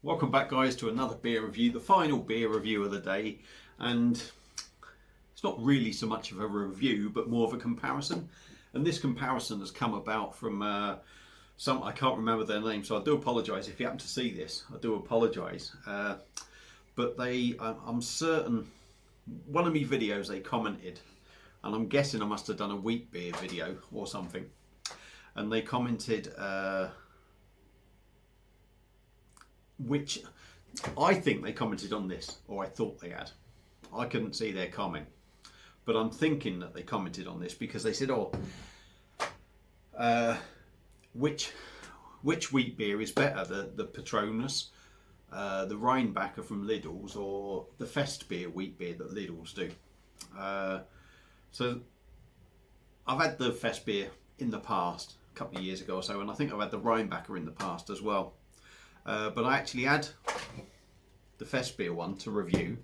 Welcome back, guys, to another beer review, the final beer review of the day. And it's not really so much of a review but more of a comparison, and this comparison has come about from I can't remember their name, so I do apologise if you happen to see this. I do apologise, but I'm certain one of my videos they commented, and I'm guessing I must have done a wheat beer video or something, and they commented which I think they commented on this, or I thought they had. I couldn't see their comment, but I'm thinking that they commented on this because they said, which wheat beer is better, the Patronus, the Rheinbacher from Lidls, or the Festbier wheat beer that Lidls do. So I've had the Festbier in the past, a couple of years ago or so, and I think I've had the Rheinbacher in the past as well. But I actually had the Festbier one to review,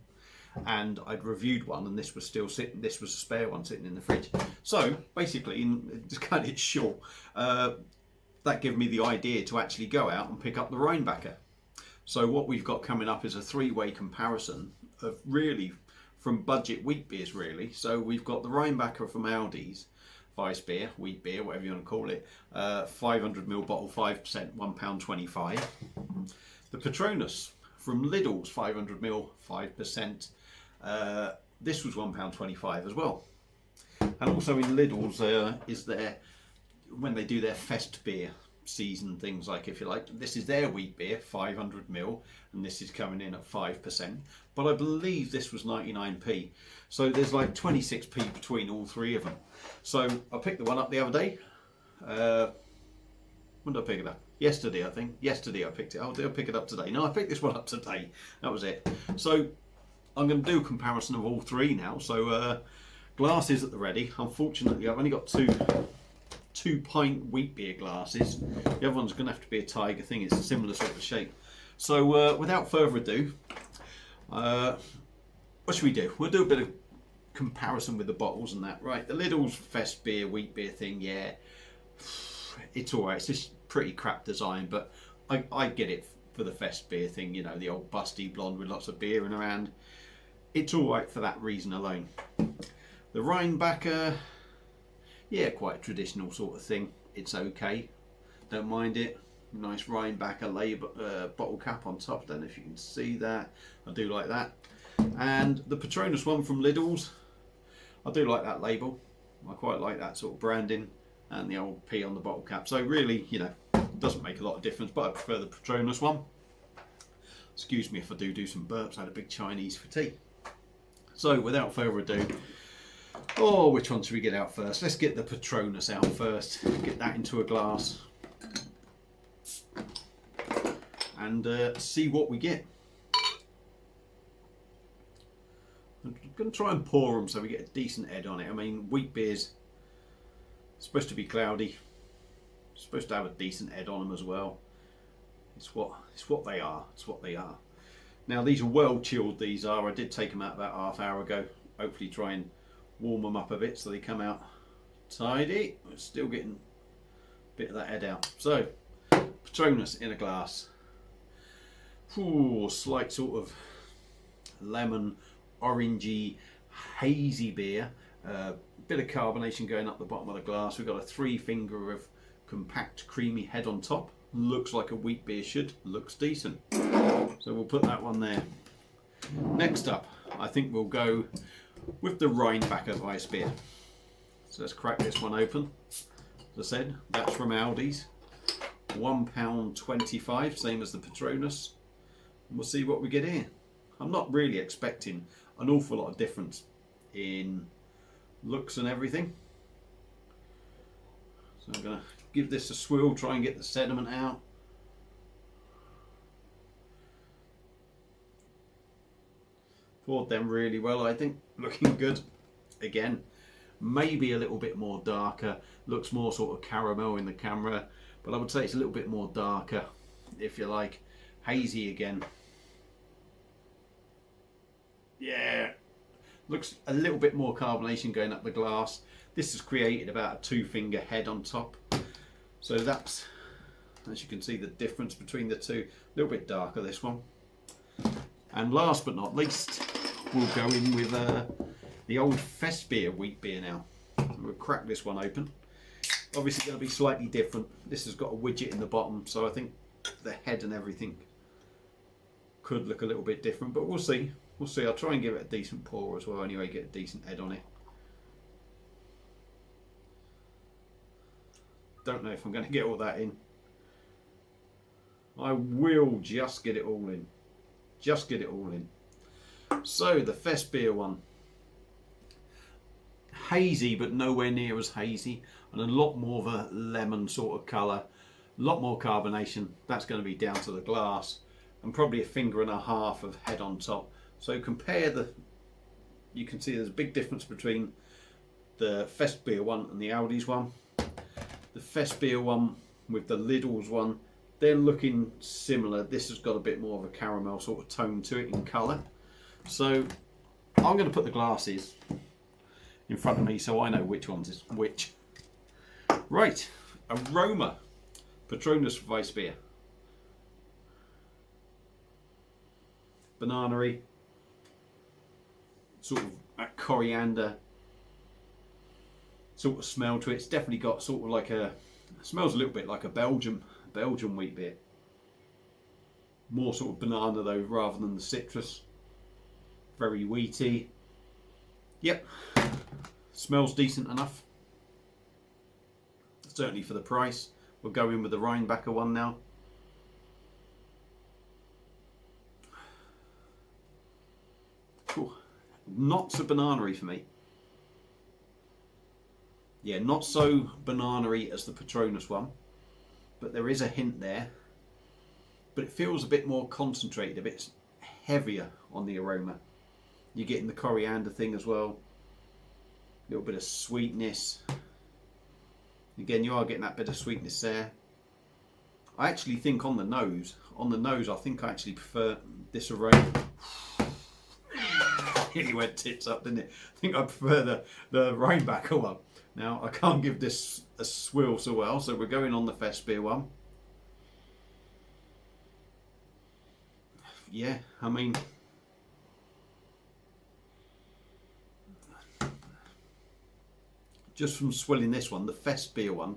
and I'd reviewed one, and this was still sitting. This was a spare one sitting in the fridge. So basically, to cut it short, that gave me the idea to actually go out and pick up the Rheinbacher. So what we've got coming up is a three-way comparison of really from budget wheat beers, really. So we've got the Rheinbacher from Aldi's, wiessbier, wheat beer, whatever you want to call it, 500ml bottle, 5%, £1.25. The Patronus from Lidl's, 500ml, 5%. This was £1.25 as well. And also in Lidl's is their, when they do their Festbier season things, like, if you like, this is their wheat beer, 500ml, and this is coming in at 5%. But I believe this was 99p. So there's like 26p between all three of them. So I picked the one up the other day. When did I pick it up? Yesterday, I think. Yesterday I picked it up. Did I pick it up today? No, I picked this one up today. That was it. So I'm going to do a comparison of all three now. So glasses at the ready. Unfortunately, I've only got two pint wheat beer glasses. The other one's going to have to be a Tiger thing. It's a similar sort of shape. So without further ado, what should we do? We'll do a bit of comparison with the bottles and that. Right, the Lidl's Festbier wheat beer thing, yeah, it's alright. It's just pretty crap design, but I get it for the Festbier thing, you know, the old busty blonde with lots of beer in her hand. It's alright for that reason alone. The Rheinbacher, yeah, quite a traditional sort of thing. It's okay, don't mind it. Nice Rheinbacher label, bottle cap on top. Don't know if you can see that. I do like that. And the Patronus one from Lidl's, I do like that label. I quite like that sort of branding and the old P on the bottle cap. So really, you know, doesn't make a lot of difference, but I prefer the Patronus one. Excuse me if I do some burps. I had a big Chinese for tea. So without further ado, which one should we get out first? Let's get the Patronus out first. Get that into a glass and see what we get. I'm going to try and pour them so we get a decent head on it. I mean, wheat beer's supposed to be cloudy, supposed to have a decent head on them as well. It's what they are. It's what they are. Now these are well chilled. These are. I did take them out about half hour ago. Hopefully try and warm them up a bit so they come out tidy. We're still getting a bit of that head out. So Patronus in a glass. Ooh, slight sort of lemon, orangey, hazy beer. Bit of carbonation going up the bottom of the glass. We've got a 3-finger of compact, creamy head on top. Looks like a wheat beer should. Looks decent. So we'll put that one there. Next up, I think we'll go with the Rheinbacher wiessbier. So let's crack this one open. As I said, that's from Aldi's. £1.25, same as the Patronus. And we'll see what we get here. I'm not really expecting an awful lot of difference in looks and everything. So I'm going to give this a swirl, try and get the sediment out. Poured them really well, I think. Looking good. Again, maybe a little bit more darker. Looks more sort of caramel in the camera, but I would say it's a little bit more darker, if you like. Hazy again. Yeah, looks a little bit more carbonation going up the glass. This has created about a 2-finger head on top, so that's as you can see the difference between the two. A little bit darker, this one. And last but not least, we'll go in with the old Festbier wheat beer now. We'll crack this one open. Obviously going to be slightly different. This has got a widget in the bottom, so I think the head and everything could look a little bit different, but we'll see. We'll see. I'll try and give it a decent pour as well anyway, get a decent head on it. Don't know if I'm going to get all that in. I will just get it all in. Just get it all in. So the Festbier one. Hazy, but nowhere near as hazy, and a lot more of a lemon sort of colour, a lot more carbonation. That's going to be down to the glass, and probably a finger and a half of head on top. So compare the, you can see there's a big difference between the Festbier one and the Aldi's one. The Festbier one with the lidls one, they're looking similar. This has got a bit more of a caramel sort of tone to it in colour. So I'm going to put the glasses in front of me so I know which ones is which. Right, Aroma, Patronus Weissbier. Banana-y, sort of that coriander sort of smell to it. It's definitely got sort of like a, smells a little bit like a Belgian wheat beer. More sort of banana though, rather than the citrus. Very wheaty. Yep, smells decent enough. Certainly for the price. We'll go in with the Rheinbacher one now. Cool. Not so banana-y for me. Yeah, not so banana-y as the Patronus one, but there is a hint there. But it feels a bit more concentrated, a bit heavier on the aroma. You're getting the coriander thing as well. A little bit of sweetness. Again, you are getting that bit of sweetness there. I actually think on the nose, I think I actually prefer this aroma. It went tits up, didn't it? I think I prefer the Rheinbacher one. Now, I can't give this a swill so well, so we're going on the Festbier one. Yeah, I mean, just from swilling this one, the Festbier one,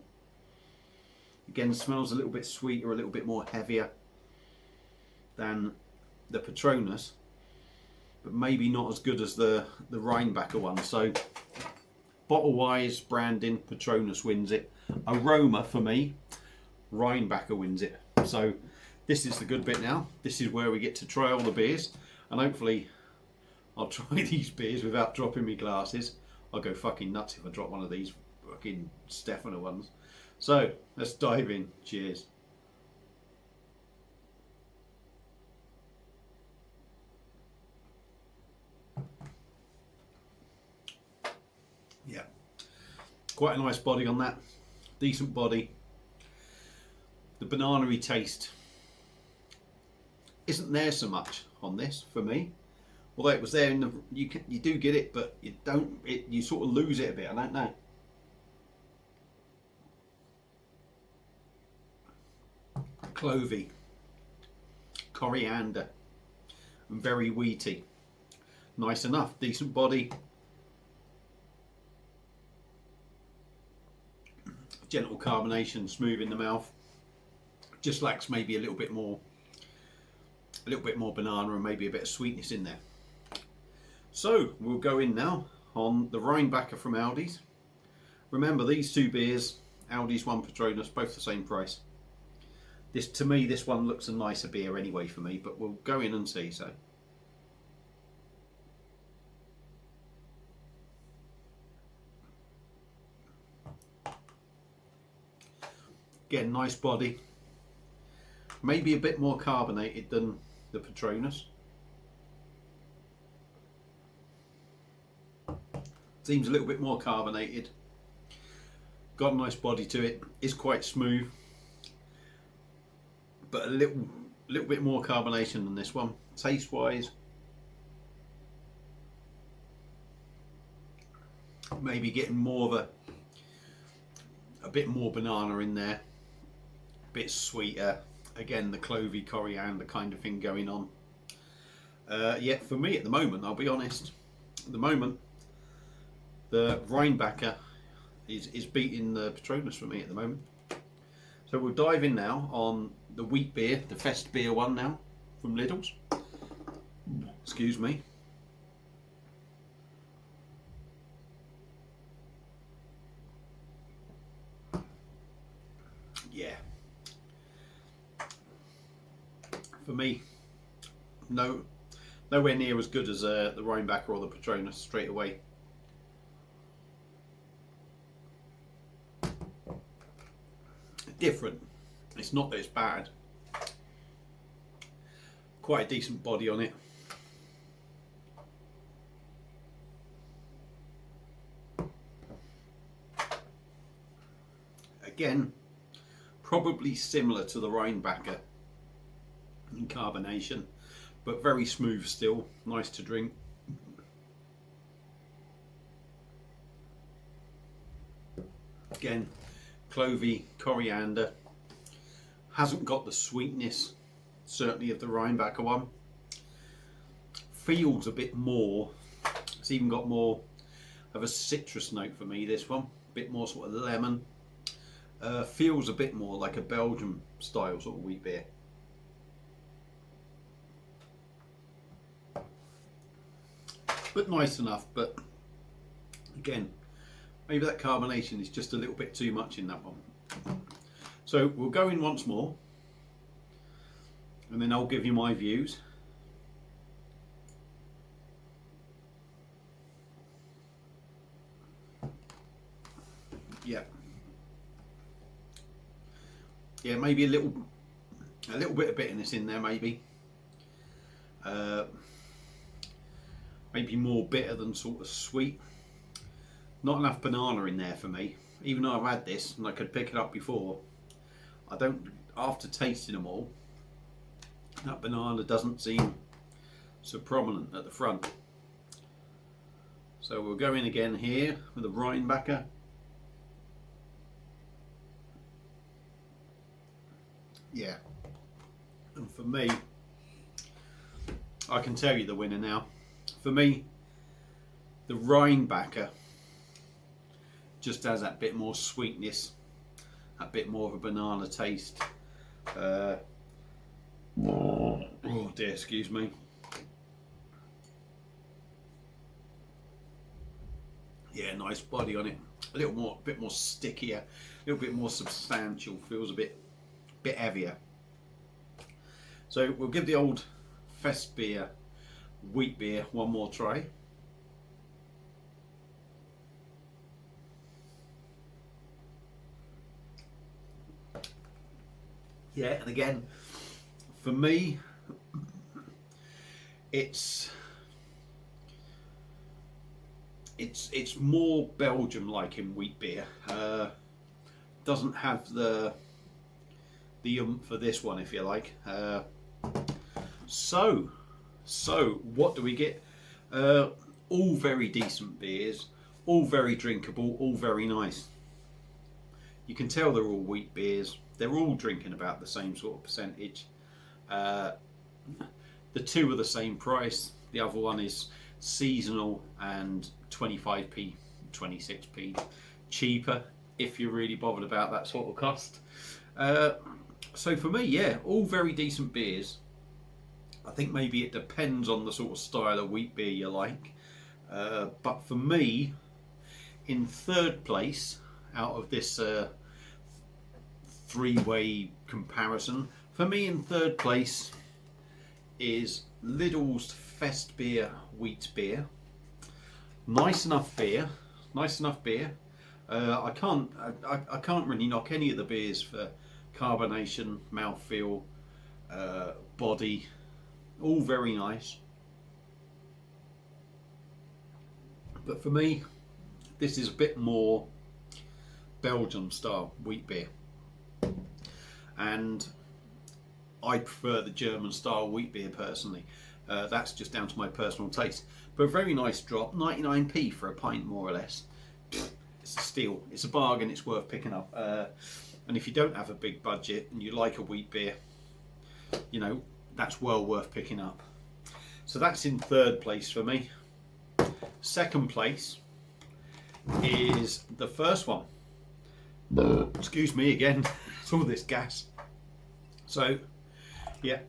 again, smells a little bit sweeter, a little bit more heavier than the Patronus, but maybe not as good as the Rheinbacher one. So bottle-wise, branding, Patronus wins it. Aroma for me, Rheinbacher wins it. So this is the good bit now. This is where we get to try all the beers, and hopefully I'll try these beers without dropping my glasses. I'll go fucking nuts if I drop one of these fucking Stefano ones. So let's dive in. Cheers. Yeah, quite a nice body on that. Decent body. The banana-y taste isn't there so much on this for me. Although it was there in the, you do get it, but you don't. You sort of lose it a bit. I don't know. Clovey, coriander, and very wheaty. Nice enough, decent body. Gentle carbonation, smooth in the mouth. Just lacks maybe a little bit more banana and maybe a bit of sweetness in there. So we'll go in now on the Rheinbacher from Aldi's. Remember, these two beers, Aldi's one, Patronus, both the same price. This, to me, this one looks a nicer beer anyway for me, but we'll go in and see. So again, nice body. Maybe a bit more carbonated than the Patronus. Seems a little bit more carbonated. Got a nice body to it. Is quite smooth, but a little bit more carbonation than this one. Taste wise, maybe getting more of a bit more banana in there. bit sweeter. Again, the clovey coriander kind of thing going on. Yeah, for me at the moment, I'll be honest, at the moment, the Rheinbacher is beating the Patronus for me at the moment. So we'll dive in now on the wheat beer, the Festbier one now from Lidls. Excuse me. Yeah. For me, nowhere near as good as the Rheinbacher or the Patronus straight away. Different. It's not that it's bad. Quite a decent body on it. Again, probably similar to the Rheinbacher in carbonation, but very smooth still, nice to drink. Again, clovey, coriander, hasn't got the sweetness certainly of the Rheinbacher one. Feels a bit more, it's even got more of a citrus note for me, this one, a bit more sort of lemon. Feels a bit more like a Belgian style sort of wheat beer. But nice enough, but again, maybe that carbonation is just a little bit too much in that one. So we'll go in once more and then I'll give you my views. Yeah. Yeah, maybe a little bit of bitterness in there, maybe. Maybe more bitter than sort of sweet. Not enough banana in there for me. Even though I've had this and I could pick it up before, I don't, after tasting them all, that banana doesn't seem so prominent at the front. So we'll go in again here with a Rheinbacher. Yeah, and for me, I can tell you the winner now. For me, the Rheinbacher just has that bit more sweetness, a bit more of a banana taste. Oh dear, excuse me. Yeah, nice body on it. A little more, bit more stickier, a little bit more substantial. Feels a bit heavier. So we'll give the old Festbier wheat beer one more try. Yeah, and again, for me, it's more Belgium-like in wheat beer. Doesn't have the for this one, if you like. So what do we get? All very decent beers, all very drinkable, all very nice. You can tell they're all wheat beers. They're all drinking about the same sort of percentage. The two are the same price. The other one is seasonal and 25p, 26p cheaper if you're really bothered about that sort of cost. So for me, yeah, all very decent beers. I think maybe it depends on the sort of style of wheat beer you like. But for me, in third place out of this three-way comparison, for me in third place is Lidl's Festbier wheat beer. Nice enough beer, nice enough beer. I can't really knock any of the beers for carbonation, mouthfeel, body, all very nice. But for me, this is a bit more Belgian style wheat beer, and I prefer the German style wheat beer personally. That's just down to my personal taste. But a very nice drop, 99p for a pint more or less. It's a steal, it's a bargain, it's worth picking up. And if you don't have a big budget and you like a wheat beer, you know, that's well worth picking up. So that's in third place for me. Second place is the first one. Excuse me again, it's all this gas. So yeah,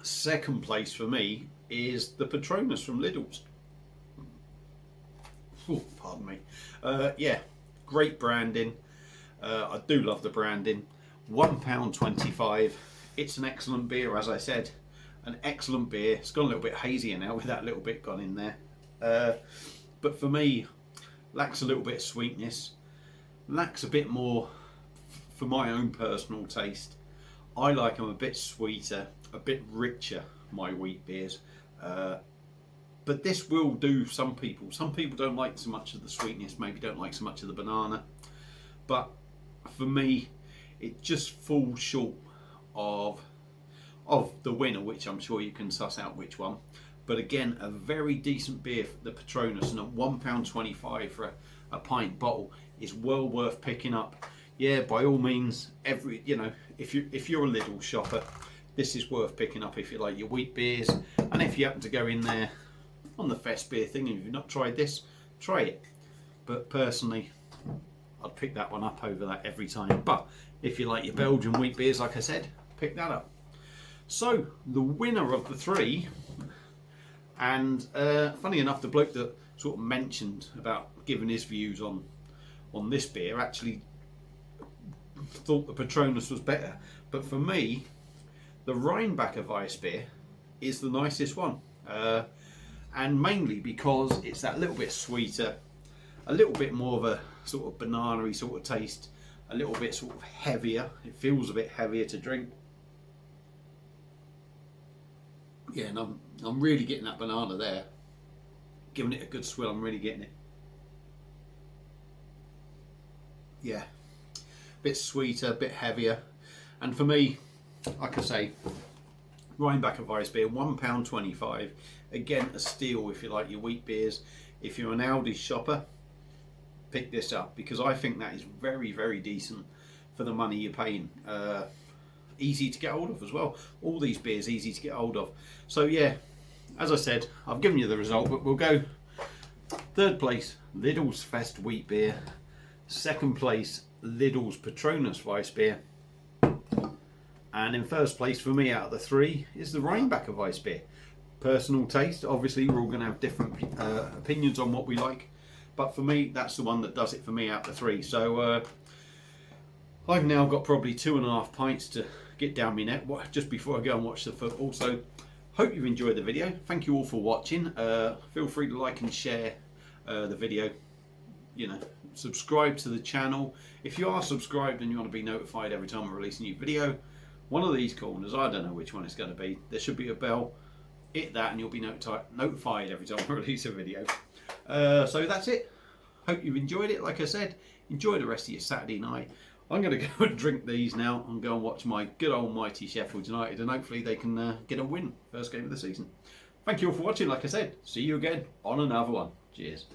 second place for me is the Patronus from Lidls. Oh, pardon me. Yeah, great branding. I do love the branding. £1.25. It's an excellent beer, as I said. An excellent beer. It's gone a little bit hazier now with that little bit gone in there. But for me, lacks a little bit of sweetness. Lacks a bit more for my own personal taste. I like them a bit sweeter, a bit richer, my wheat beers. But this will do some people. Some people don't like so much of the sweetness, maybe don't like so much of the banana. But for me, it just falls short of the winner, which I'm sure you can suss out which one. But again, a very decent beer, the Patronus, and at £1.25 for a pint bottle is well worth picking up. Yeah, by all means, if you're a Lidl shopper, this is worth picking up if you like your wheat beers. And if you happen to go in there on the Festbier thing and you've not tried this, try it. But personally, I'd pick that one up over that every time. But if you like your Belgian wheat beers, like I said, pick that up. So the winner of the three, and funny enough, the bloke that sort of mentioned about giving his views on this beer actually thought the Patronus was better. But for me, the Rheinbacher wiessbier is the nicest one, and mainly because it's that little bit sweeter, a little bit more of a sort of banana-y sort of taste, a little bit sort of heavier. It feels a bit heavier to drink. Yeah, and I'm really getting that banana there. Giving it a good swill, I'm really getting it. Yeah, a bit sweeter, a bit heavier. And for me, like I say, Rheinbacher wiessbier, £1.25. Again, a steal if you like your wheat beers. If you're an Aldi shopper, pick this up, because I think that is very, very decent for the money you're paying. Easy to get hold of as well. All these beers easy to get hold of. So yeah, as I said, I've given you the result, but we'll go third place, Lidl's Fest wheat beer. Second place, Lidl's Patronus Weissbier. And in first place for me out of the three is the Rheinbacher Weissbier. Personal taste, obviously we're all going to have different opinions on what we like, but for me that's the one that does it for me out of the three. So I've now got probably 2.5 pints to get down my neck just before I go and watch the football. So hope you've enjoyed the video. Thank you all for watching. Feel free to like and share the video. You know, subscribe to the channel. If you are subscribed and you want to be notified every time I release a new video, one of these corners, I don't know which one it's going to be, there should be a bell. Hit that and you'll be notified every time I release a video. So that's it. Hope you've enjoyed it. Like I said, enjoy the rest of your Saturday night. I'm going to go and drink these now and go and watch my good old mighty Sheffield United, and hopefully they can get a win first game of the season. Thank you all for watching. Like I said, see you again on another one. Cheers.